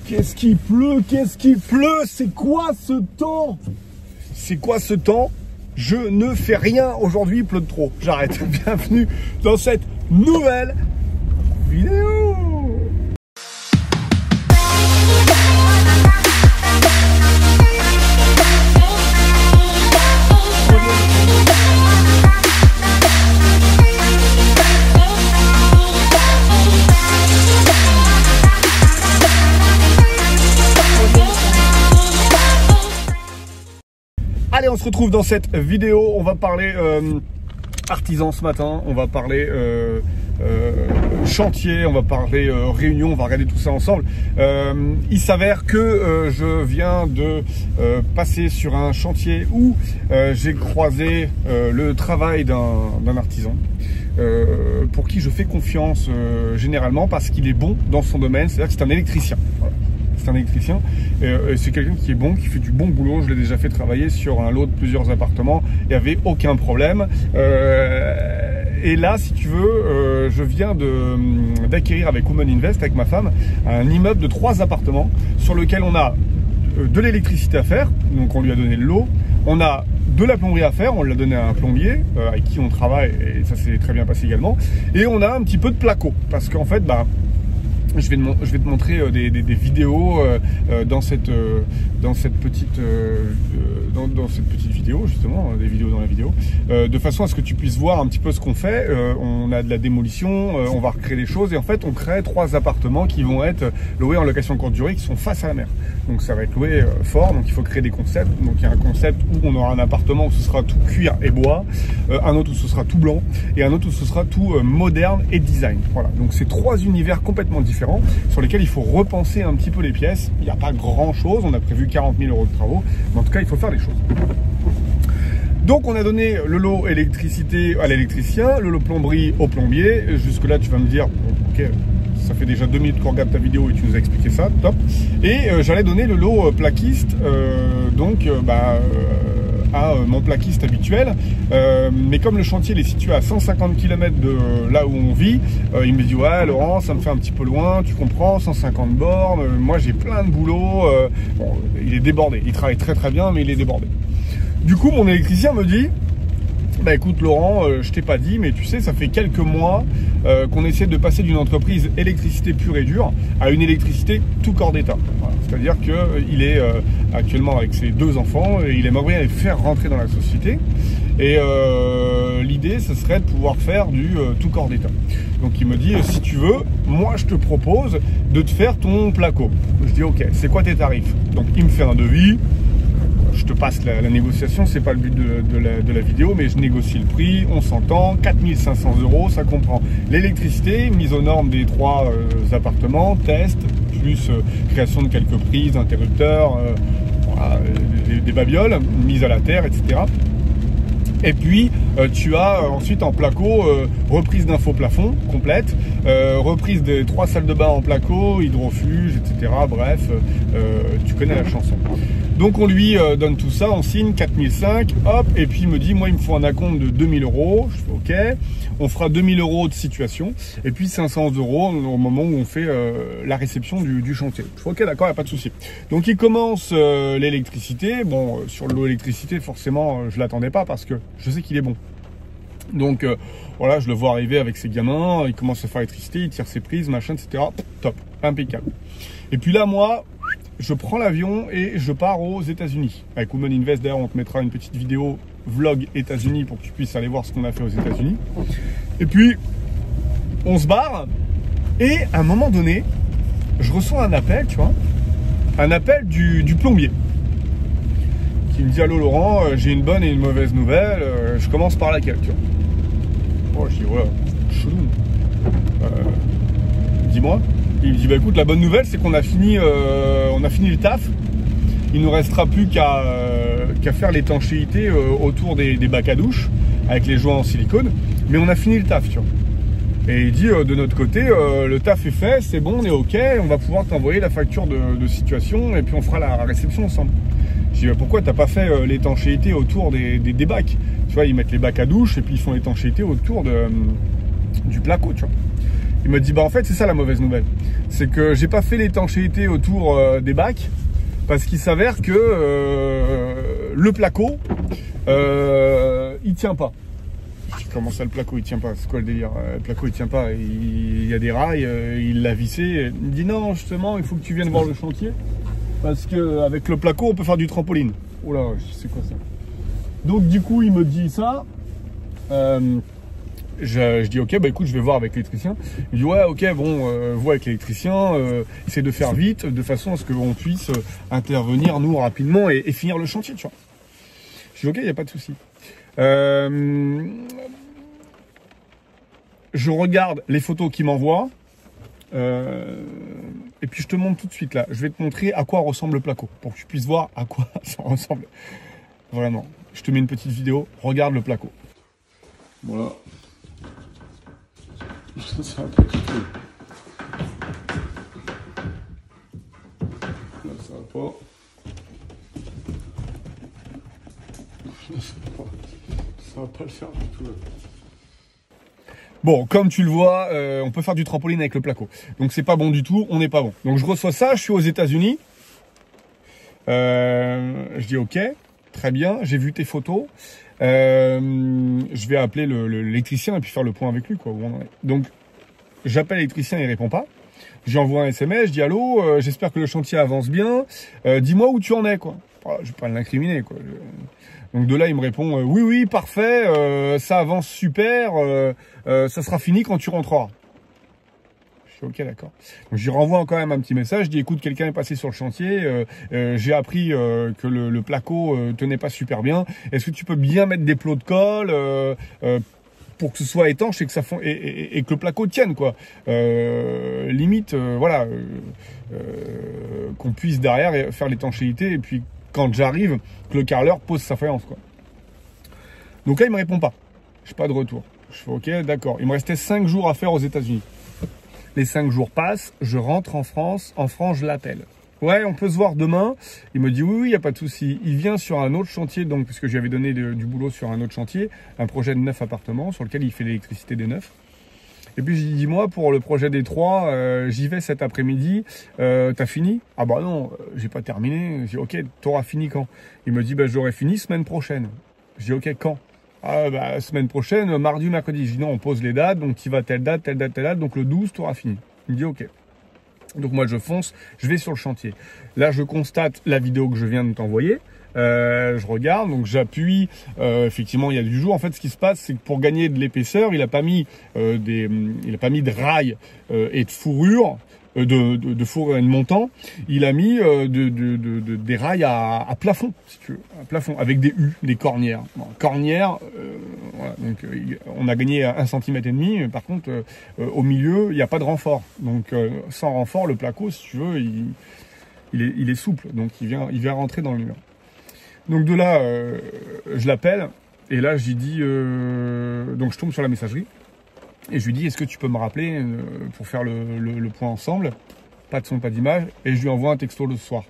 Qu'est-ce qui pleut? Qu'est-ce qui pleut? C'est quoi ce temps? C'est quoi ce temps? Je ne fais rien aujourd'hui, il pleut trop. J'arrête. Bienvenue dans cette nouvelle vidéo. Allez, on se retrouve dans cette vidéo. On va parler artisan ce matin, on va parler chantier, on va parler réunion, on va regarder tout ça ensemble. Il s'avère que je viens de passer sur un chantier où j'ai croisé le travail d'un artisan pour qui je fais confiance généralement parce qu'il est bon dans son domaine, c'est-à-dire que c'est un électricien. Voilà. C'est un électricien et c'est quelqu'un qui est bon, qui fait du bon boulot. Je l'ai déjà fait travailler sur un lot de plusieurs appartements, il n'y avait aucun problème. Et là, si tu veux, je viens d'acquérir avec Women Invest, avec ma femme, un immeuble de 3 appartements sur lequel on a de l'électricité à faire, donc on lui a donné de l'eau, on a de la plomberie à faire, on l'a donné à un plombier avec qui on travaille et ça s'est très bien passé également, et on a un petit peu de placo parce qu'en fait, je vais te montrer des vidéos dans cette petite vidéo, justement, des vidéos dans la vidéo, de façon à ce que tu puisses voir un petit peu ce qu'on fait. On a de la démolition, on va recréer des choses et en fait on crée 3 appartements qui vont être loués en location courte durée, qui sont face à la mer. Donc ça va être loué fort, donc il faut créer des concepts. Donc il y a un concept où on aura un appartement où ce sera tout cuir et bois, un autre où ce sera tout blanc et un autre où ce sera tout moderne et design. Voilà, donc c'est 3 univers complètement différents sur lesquels il faut repenser un petit peu les pièces. Il n'y a pas grand chose, on a prévu 40 000 € de travaux, mais en tout cas il faut faire les choses. Donc on a donné le lot électricité à l'électricien, le lot plomberie au plombier. Jusque là tu vas me dire, ok, ça fait déjà 2 minutes qu'on regarde ta vidéo et tu nous as expliqué ça, top. Et j'allais donner le lot plaquiste, à mon plaquiste habituel, mais comme le chantier il est situé à 150 km de là où on vit, il me dit ouais Laurent, ça me fait un petit peu loin, tu comprends, 150 bornes, moi j'ai plein de boulot. Bon, il est débordé, il travaille très très bien mais il est débordé. Du coup mon électricien me dit bah écoute Laurent, je t'ai pas dit mais tu sais ça fait quelques mois qu'on essaie de passer d'une entreprise électricité pure et dure à une électricité tout corps d'état. Voilà. C'est-à-dire qu'il est actuellement avec ses 2 enfants et il aimerait bien les faire rentrer dans la société et l'idée ce serait de pouvoir faire du tout corps d'état. Donc il me dit si tu veux, moi je te propose de te faire ton placo. Je dis ok, c'est quoi tes tarifs? Donc il me fait un devis. Je te passe la négociation, c'est pas le but de la vidéo, mais je négocie le prix, on s'entend, 4 500 €, ça comprend l'électricité, mise aux normes des 3 appartements, test, plus création de quelques prises, interrupteurs, voilà, des babioles, mise à la terre, etc. Et puis tu as ensuite en placo reprise d'un faux plafond complète, reprise des 3 salles de bain en placo, hydrofuge, etc. Bref, tu connais la chanson. Donc on lui donne tout ça, on signe 4005, hop, et puis il me dit moi il me faut un acompte de 2000 €, je fais ok, on fera 2000 € de situation, et puis 500 € au moment où on fait la réception du chantier. Je fais ok d'accord, il n'y a pas de souci. Donc il commence l'électricité, bon sur l'eau électricité forcément je l'attendais pas parce que je sais qu'il est bon. Donc voilà, je le vois arriver avec ses gamins, il commence à faire l'électricité, il tire ses prises, machin, etc. Top, impeccable. Et puis là moi, je prends l'avion et je pars aux États-Unis. Avec Women Invest, d'ailleurs, on te mettra une petite vidéo vlog États-Unis pour que tu puisses aller voir ce qu'on a fait aux États-Unis. Et puis, on se barre. Et à un moment donné, je reçois un appel, tu vois, un appel du plombier qui me dit allô Laurent, j'ai une bonne et une mauvaise nouvelle. Je commence par laquelle, tu vois. Oh, je dis ouais, chelou. Dis-moi. Il me dit bah écoute, la bonne nouvelle c'est qu'on a fini le taf. Il ne nous restera plus qu'à faire l'étanchéité autour des bacs à douche avec les joints en silicone, mais on a fini le taf, tu vois. Et il dit de notre côté le taf est fait, c'est bon, on est ok, on va pouvoir t'envoyer la facture de situation et puis on fera la réception ensemble. Je dis pourquoi t'as pas fait l'étanchéité autour des bacs? Tu vois, ils mettent les bacs à douche et puis ils font l'étanchéité autour du placo, tu vois. Il me dit, bah en fait, c'est ça la mauvaise nouvelle. C'est que j'ai pas fait l'étanchéité autour des bacs, parce qu'il s'avère que le placo, il tient pas. Je dis, comment ça le placo il tient pas? C'est quoi le délire? Le placo il tient pas, il y a des rails, il l'a vissé. Il me dit non, justement, il faut que tu viennes voir le chantier, parce qu'avec le placo, on peut faire du trampoline. Oh là, c'est quoi ça? Donc du coup, il me dit ça. Je dis ok, bah écoute, je vais voir avec l'électricien. Il dit ouais, ok, bon, vois avec l'électricien, essaie de faire vite, de façon à ce qu'on puisse intervenir nous rapidement et finir le chantier, tu vois. Je dis ok, il n'y a pas de souci. Je regarde les photos qu'il m'envoie et puis je te montre tout de suite là. Je vais te montrer à quoi ressemble le placo pour que tu puisses voir à quoi ça ressemble. Vraiment. Je te mets une petite vidéo. Regarde le placo. Voilà. Ça, c'est un petit peu. Là, ça va pas. Là, ça va pas le faire du tout. Bon, comme tu le vois, on peut faire du trampoline avec le placo. Donc c'est pas bon du tout, on n'est pas bon. Donc je reçois ça, je suis aux États-Unis. Je dis ok, très bien, j'ai vu tes photos. Je vais appeler l'électricien et puis faire le point avec lui, quoi. Donc j'appelle l'électricien, il répond pas. J'y envoie un SMS, je dis allô, j'espère que le chantier avance bien. Dis-moi où tu en es, quoi. Je vais pas l'incriminer, quoi. Donc de là, il me répond oui, oui, parfait, ça avance super, ça sera fini quand tu rentreras. Je suis ok, d'accord. Donc j'y renvoie quand même un petit message, je dis écoute, quelqu'un est passé sur le chantier, j'ai appris que le placo tenait pas super bien. Est-ce que tu peux bien mettre des plots de colle pour que ce soit étanche et que ça et que le placo tienne, quoi. Limite, voilà, qu'on puisse derrière faire l'étanchéité et puis quand j'arrive, que le carreleur pose sa faïence, quoi. Donc là, il me répond pas. Je n'ai pas de retour. Je fais ok, d'accord. Il me restait 5 jours à faire aux États-Unis. Les 5 jours passent, je rentre en France. En France, je l'appelle. Ouais, on peut se voir demain. Il me dit oui, oui, il n'y a pas de souci. Il vient sur un autre chantier, donc, puisque je lui avais donné du boulot sur un autre chantier, un projet de 9 appartements sur lequel il fait l'électricité des 9. Et puis j'ai dit moi pour le projet des 3, j'y vais cet après-midi. T'as fini? Ah bah non, j'ai pas terminé. J'ai dit ok, t'auras fini quand? Il me dit bah j'aurai fini semaine prochaine. J'ai dit ok, quand? Ah bah semaine prochaine, mardi ou mercredi. J'ai dit non, on pose les dates, donc tu vas telle date, telle date, telle date, donc le 12 t'auras fini. Il me dit ok. Donc moi je fonce, je vais sur le chantier. Là je constate la vidéo que je viens de t'envoyer. Je regarde, donc j'appuie. Effectivement, il y a du jour. En fait, ce qui se passe, c'est que pour gagner de l'épaisseur, il a pas mis de rails et de fourrure, de fourrure et de montant. Il a mis des rails à plafond, si tu veux, à plafond, avec des U, des cornières. Bon, cornières, voilà, donc on a gagné 1,5 cm. Par contre, au milieu, il n'y a pas de renfort. Donc, sans renfort, le placo, si tu veux, il est souple. Donc, il vient rentrer dans le mur. Donc de là, je l'appelle et là je lui dis, donc je tombe sur la messagerie et je lui dis est-ce que tu peux me rappeler pour faire le point ensemble? Pas de son, pas d'image, et je lui envoie un texto le soir.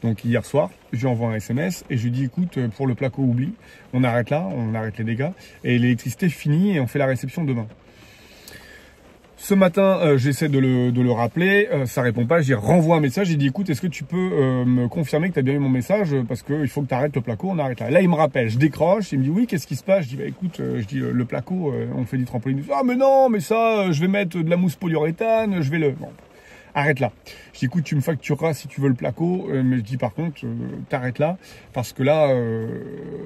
Donc hier soir, je lui envoie un SMS et je lui dis écoute, pour le placo oublie, on arrête là, on arrête les dégâts et l'électricité finit et on fait la réception demain. Ce matin, j'essaie de le rappeler, ça répond pas, j'y renvoie un message, j'ai dit écoute, est-ce que tu peux me confirmer que tu as bien eu mon message parce qu'il faut que tu arrêtes le placo, on arrête là. Là, il me rappelle, je décroche, il me dit oui, qu'est-ce qui se passe? Je dis bah écoute, le placo, on fait du trampoline. Ah mais non, mais ça, je vais mettre de la mousse polyuréthane, je vais le... Bon, arrête là. Je dis écoute, tu me factureras si tu veux le placo, mais je dis par contre, t'arrêtes là, parce que là,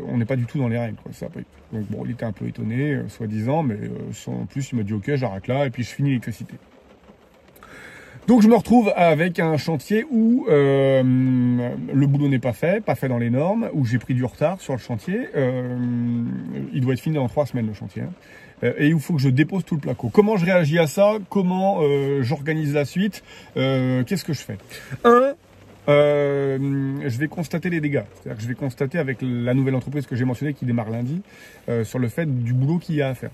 on n'est pas du tout dans les règles, quoi. Ça, donc bon, il était un peu étonné, soi-disant, mais en plus, il m'a dit ok, j'arrête là, et puis je finis l'électricité. Donc je me retrouve avec un chantier où le boulot n'est pas fait dans les normes, où j'ai pris du retard sur le chantier. Il doit être fini dans 3 semaines le chantier. Hein. Et il faut que je dépose tout le placo. Comment je réagis à ça? Comment j'organise la suite? Qu'est-ce que je fais? Je vais constater les dégâts. C'est-à-dire que je vais constater avec la nouvelle entreprise que j'ai mentionnée qui démarre lundi sur le fait du boulot qu'il y a à faire.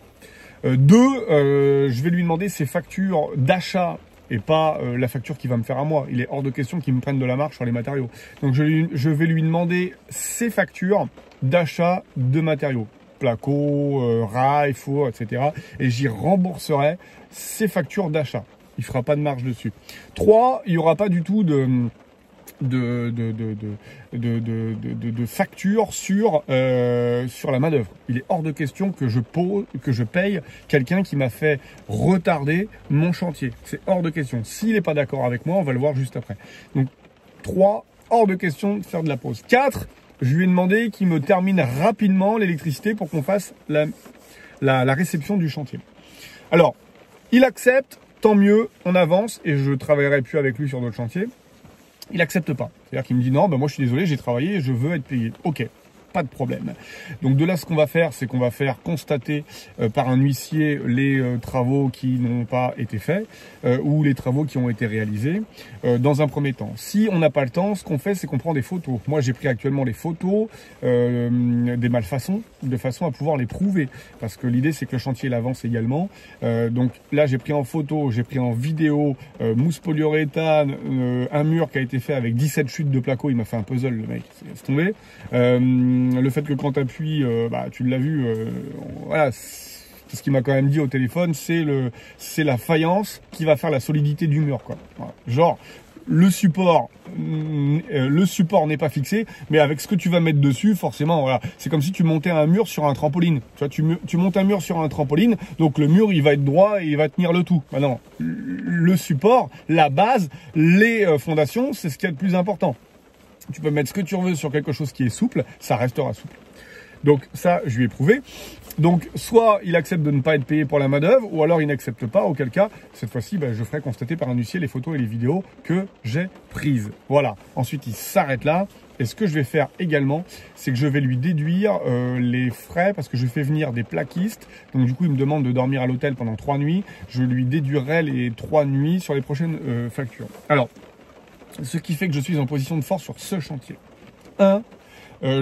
2, je vais lui demander ses factures d'achat et pas la facture qu'il va me faire à moi. Il est hors de question qu'il me prenne de la marge sur les matériaux. Donc je vais lui demander ses factures d'achat de matériaux. placo, rail, four, etc. Et j'y rembourserai ses factures d'achat. Il ne fera pas de marge dessus. 3, il n'y aura pas du tout de facture sur la main d'œuvre. Il est hors de question que je paye quelqu'un qui m'a fait retarder mon chantier. C'est hors de question. S'il n'est pas d'accord avec moi, on va le voir juste après. Donc 3, hors de question de faire de la pause. 4, je lui ai demandé qu'il me termine rapidement l'électricité pour qu'on fasse la réception du chantier. Alors, il accepte, tant mieux, on avance et je travaillerai plus avec lui sur d'autres chantiers. Il accepte pas. C'est-à-dire qu'il me dit non, ben moi je suis désolé, j'ai travaillé et je veux être payé. Ok, pas de problème. Donc de là, ce qu'on va faire, c'est qu'on va faire constater par un huissier les travaux qui n'ont pas été faits ou les travaux qui ont été réalisés dans un premier temps. Si on n'a pas le temps, ce qu'on fait, c'est qu'on prend des photos. Moi, j'ai pris actuellement les photos des malfaçons de façon à pouvoir les prouver. Parce que l'idée, c'est que le chantier l'avance également. Donc là, j'ai pris en photo, j'ai pris en vidéo mousse polyuréthane, un mur qui a été fait avec 17 chutes de placo. Il m'a fait un puzzle, le mec. C'est tombé. Le fait que quand tu appuies, tu l'as vu, voilà, ce qu'il m'a quand même dit au téléphone, c'est la faïence qui va faire la solidité du mur, quoi. Voilà. Genre, le support n'est pas fixé, mais avec ce que tu vas mettre dessus, forcément, voilà, c'est comme si tu montais un mur sur un trampoline. Tu vois, tu montes un mur sur un trampoline, donc le mur il va être droit et il va tenir le tout. Maintenant, le support, la base, les fondations, c'est ce qu'il y a de plus important. Tu peux mettre ce que tu veux sur quelque chose qui est souple, ça restera souple. Donc ça, je lui ai prouvé. Donc soit il accepte de ne pas être payé pour la main d'œuvre, ou alors il n'accepte pas, auquel cas, cette fois-ci, je ferai constater par un huissier les photos et les vidéos que j'ai prises. Voilà. Ensuite, il s'arrête là. Et ce que je vais faire également, c'est que je vais lui déduire les frais, parce que je fais venir des plaquistes. Donc du coup, il me demande de dormir à l'hôtel pendant 3 nuits. Je lui déduirai les 3 nuits sur les prochaines factures. Alors, ce qui fait que je suis en position de force sur ce chantier. 1.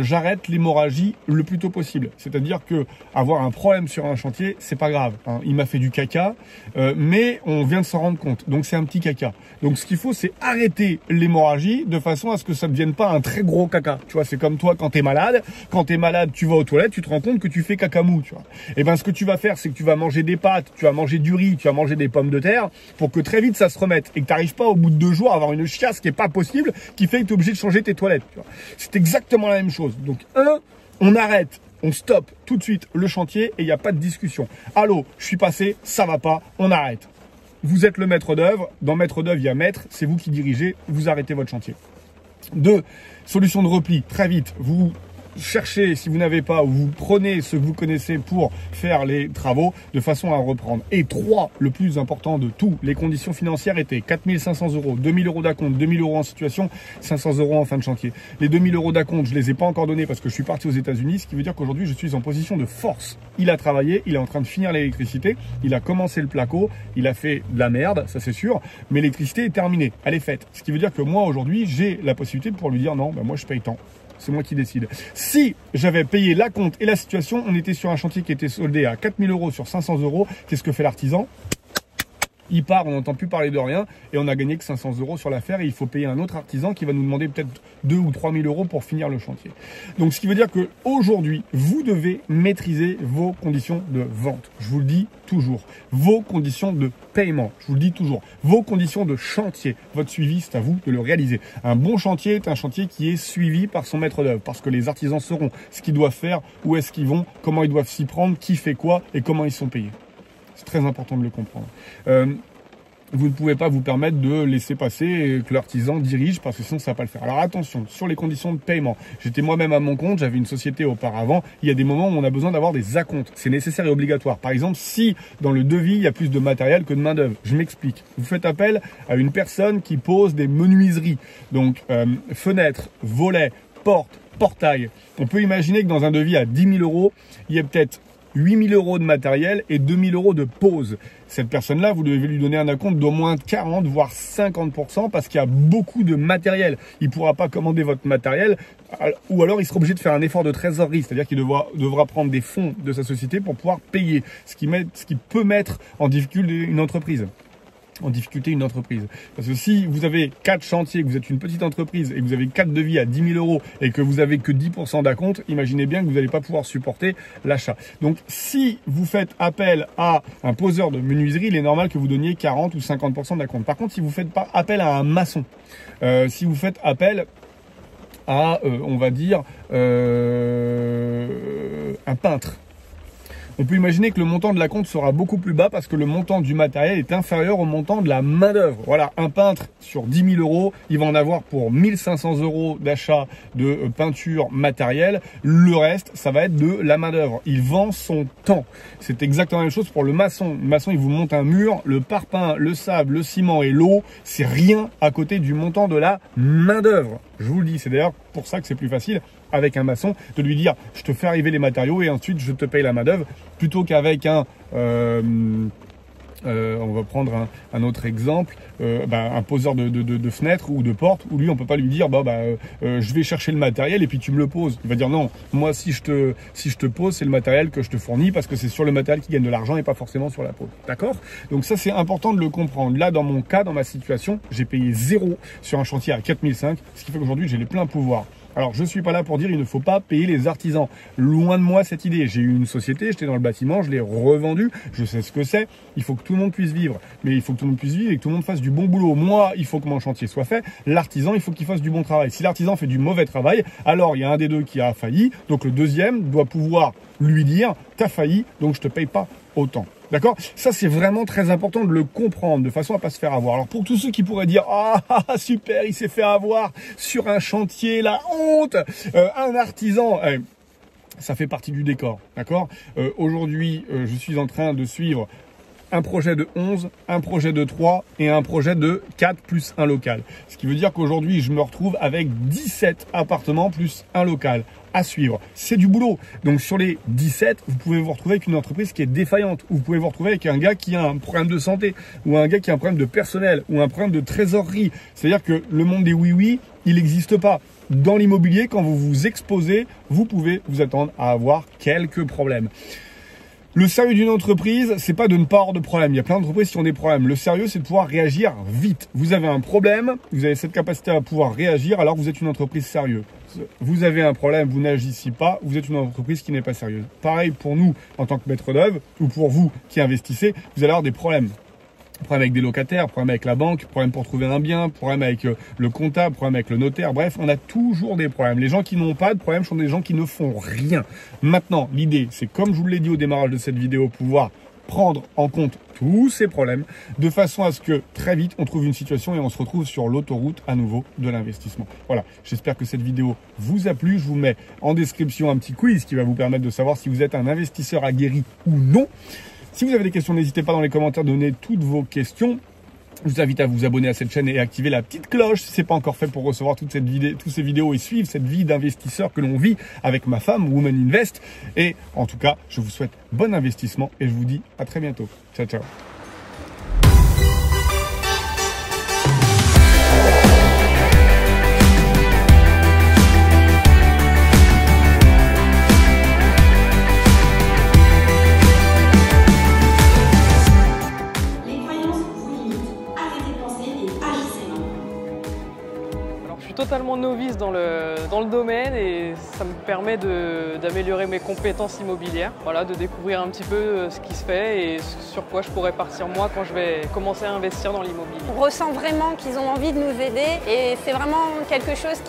J'arrête l'hémorragie le plus tôt possible. C'est-à-dire que avoir un problème sur un chantier, c'est pas grave. Hein. Il m'a fait du caca, mais on vient de s'en rendre compte. Donc c'est un petit caca. Donc ce qu'il faut, c'est arrêter l'hémorragie de façon à ce que ça ne devienne pas un très gros caca. Tu vois, c'est comme toi quand t'es malade. Quand t'es malade, tu vas aux toilettes, tu te rends compte que tu fais caca mou. Tu vois. Et ben ce que tu vas faire, c'est que tu vas manger des pâtes, tu vas manger du riz, tu vas manger des pommes de terre, pour que très vite ça se remette et que t'arrives pas au bout de 2 jours à avoir une chiasse qui est pas possible, qui fait que t'es obligé de changer tes toilettes. Tu vois. C'est exactement la même chose. Donc, on arrête, on stoppe tout de suite le chantier et il n'y a pas de discussion. Allô, je suis passé, ça va pas, on arrête. Vous êtes le maître d'œuvre. Dans maître d'œuvre, il y a maître, c'est vous qui dirigez, vous arrêtez votre chantier. 2, solution de repli, très vite, vous cherchez, si vous n'avez pas, ou vous prenez ce que vous connaissez pour faire les travaux de façon à reprendre. Et 3, le plus important de tout, les conditions financières étaient 4 500 €, 2 000 € d'acompte, 2 000 € en situation, 500 € en fin de chantier. Les 2 000 € d'acompte, je les ai pas encore donnés parce que je suis parti aux États-Unis, ce qui veut dire qu'aujourd'hui, je suis en position de force. Il a travaillé, il est en train de finir l'électricité, il a commencé le placo, il a fait de la merde, ça c'est sûr, mais l'électricité est terminée, elle est faite. Ce qui veut dire que moi, aujourd'hui, j'ai la possibilité de pouvoir lui dire non, moi je paye tant. C'est moi qui décide. Si j'avais payé l'acompte et la situation, on était sur un chantier qui était soldé à 4 000 € sur 500 €. Qu'est-ce que fait l'artisan ? Il part, on n'entend plus parler de rien et on a gagné que 500 € sur l'affaire et il faut payer un autre artisan qui va nous demander peut-être 2 ou 3 000 € pour finir le chantier. Donc ce qui veut dire qu'aujourd'hui, vous devez maîtriser vos conditions de vente. Je vous le dis toujours. Vos conditions de paiement, je vous le dis toujours. Vos conditions de chantier. Votre suivi, c'est à vous de le réaliser. Un bon chantier est un chantier qui est suivi par son maître d'œuvre parce que les artisans sauront ce qu'ils doivent faire, où est-ce qu'ils vont, comment ils doivent s'y prendre, qui fait quoi et comment ils sont payés. C'est très important de le comprendre. Vous ne pouvez pas vous permettre de laisser passer et que l'artisan dirige parce que sinon ça ne va pas le faire. Alors attention, sur les conditions de paiement. J'étais moi-même à mon compte, j'avais une société auparavant. Il y a des moments où on a besoin d'avoir des acomptes. C'est nécessaire et obligatoire. Par exemple, si dans le devis, il y a plus de matériel que de main d'œuvre. Je m'explique. Vous faites appel à une personne qui pose des menuiseries. Donc fenêtres, volets, portes, portails. On peut imaginer que dans un devis à 10 000 €, il y a peut-être 8 000 € de matériel et 2 000 € de pause. Cette personne-là, vous devez lui donner un acompte d'au moins 40 voire 50% parce qu'il y a beaucoup de matériel. Il ne pourra pas commander votre matériel ou alors il sera obligé de faire un effort de trésorerie, c'est-à-dire qu'il devra prendre des fonds de sa société pour pouvoir payer, ce qui peut mettre en difficulté une entreprise. en difficulté une entreprise. Parce que si vous avez 4 chantiers, que vous êtes une petite entreprise et que vous avez 4 devis à 10 000 € et que vous avez que 10% d'acompte, imaginez bien que vous n'allez pas pouvoir supporter l'achat. Donc si vous faites appel à un poseur de menuiserie, il est normal que vous donniez 40 ou 50% d'acompte. Par contre, si vous faites pas appel à un maçon, si vous faites appel à, on va dire, un peintre, on peut imaginer que le montant de l'acompte sera beaucoup plus bas parce que le montant du matériel est inférieur au montant de la main d'œuvre. Voilà, un peintre sur 10 000 €, il va en avoir pour 1 500 € d'achat de peinture matérielle. Le reste, ça va être de la main d'œuvre. Il vend son temps. C'est exactement la même chose pour le maçon. Le maçon, il vous monte un mur, le parpaing, le sable, le ciment et l'eau, c'est rien à côté du montant de la main d'œuvre. Je vous le dis, c'est d'ailleurs pour ça que c'est plus facile avec un maçon de lui dire je te fais arriver les matériaux et ensuite je te paye la main d'œuvre, plutôt qu'avec un on va prendre un autre exemple, un poseur de fenêtres ou de portes, où lui on peut pas lui dire je vais chercher le matériel et puis tu me le poses. Il va dire non, moi si je te pose, c'est le matériel que je te fournis parce que c'est sur le matériel qui gagne de l'argent et pas forcément sur la pose. D'accord? Donc ça c'est important de le comprendre. Là dans mon cas, dans ma situation, j'ai payé 0 sur un chantier à 4005, ce qui fait qu'aujourd'hui j'ai les pleins pouvoirs. Alors, je ne suis pas là pour dire il ne faut pas payer les artisans. Loin de moi cette idée. J'ai eu une société, j'étais dans le bâtiment, je l'ai revendue, je sais ce que c'est. Il faut que tout le monde puisse vivre. Mais il faut que tout le monde puisse vivre et que tout le monde fasse du bon boulot. Moi, il faut que mon chantier soit fait. L'artisan, il faut qu'il fasse du bon travail. Si l'artisan fait du mauvais travail, alors il y a un des deux qui a failli. Donc le deuxième doit pouvoir lui dire t'as failli, donc je te paye pas autant. D'accord? Ça, c'est vraiment très important de le comprendre de façon à pas se faire avoir. Alors, pour tous ceux qui pourraient dire « Ah, super, il s'est fait avoir sur un chantier, la honte, un artisan !» Ça fait partie du décor. D'accord? Aujourd'hui, je suis en train de suivre un projet de 11, un projet de 3 et un projet de 4 plus un local. Ce qui veut dire qu'aujourd'hui, je me retrouve avec 17 appartements plus un local à suivre. C'est du boulot. Donc sur les 17, vous pouvez vous retrouver avec une entreprise qui est défaillante. Ou vous pouvez vous retrouver avec un gars qui a un problème de santé, ou un gars qui a un problème de personnel, ou un problème de trésorerie. C'est-à-dire que le monde des oui-oui, il n'existe pas. Dans l'immobilier, quand vous vous exposez, vous pouvez vous attendre à avoir quelques problèmes. Le sérieux d'une entreprise, c'est pas de ne pas avoir de problème. Il y a plein d'entreprises qui ont des problèmes. Le sérieux, c'est de pouvoir réagir vite. Vous avez un problème, vous avez cette capacité à pouvoir réagir, alors vous êtes une entreprise sérieuse. Vous avez un problème, vous n'agissez pas, vous êtes une entreprise qui n'est pas sérieuse. Pareil pour nous en tant que maître d'œuvre, ou pour vous qui investissez, vous allez avoir des problèmes. Problème avec des locataires, problème avec la banque, problème pour trouver un bien, problème avec le comptable, problème avec le notaire. Bref, on a toujours des problèmes. Les gens qui n'ont pas de problème sont des gens qui ne font rien. Maintenant, l'idée, c'est comme je vous l'ai dit au démarrage de cette vidéo, pouvoir prendre en compte tous ces problèmes de façon à ce que très vite on trouve une situation et on se retrouve sur l'autoroute à nouveau de l'investissement. Voilà, j'espère que cette vidéo vous a plu. Je vous mets en description un petit quiz qui va vous permettre de savoir si vous êtes un investisseur aguerri ou non. Si vous avez des questions, n'hésitez pas dans les commentaires à donner toutes vos questions. Je vous invite à vous abonner à cette chaîne et activer la petite cloche si ce n'est pas encore fait pour recevoir toutes ces vidéos et suivre cette vie d'investisseur que l'on vit avec ma femme, Woman Invest. Et en tout cas, je vous souhaite bon investissement et je vous dis à très bientôt. Ciao, ciao. Totalement novice dans le domaine et ça me permet d'améliorer mes compétences immobilières, voilà, de découvrir un petit peu ce qui se fait et sur quoi je pourrais partir moi quand je vais commencer à investir dans l'immobilier. On ressent vraiment qu'ils ont envie de nous aider et c'est vraiment quelque chose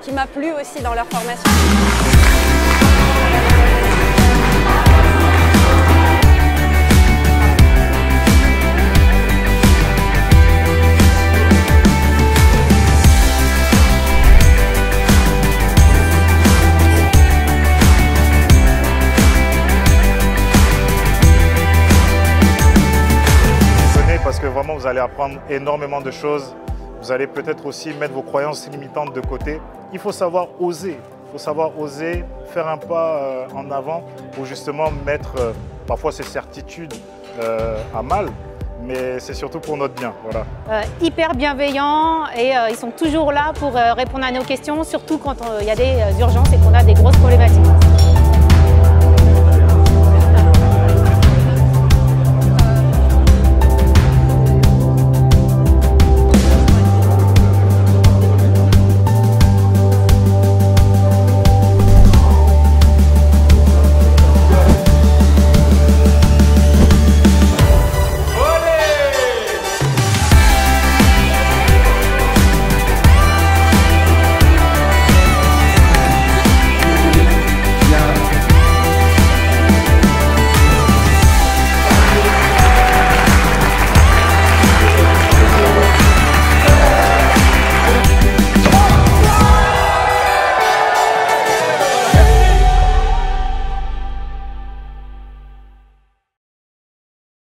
qui m'a plu aussi dans leur formation. Parce que vraiment vous allez apprendre énormément de choses. Vous allez peut-être aussi mettre vos croyances limitantes de côté. Il faut savoir oser. Il faut savoir oser faire un pas en avant pour justement mettre parfois ses certitudes à mal. Mais c'est surtout pour notre bien. Voilà. Hyper bienveillants et ils sont toujours là pour répondre à nos questions, surtout quand il y a des urgences et qu'on a des grosses problématiques.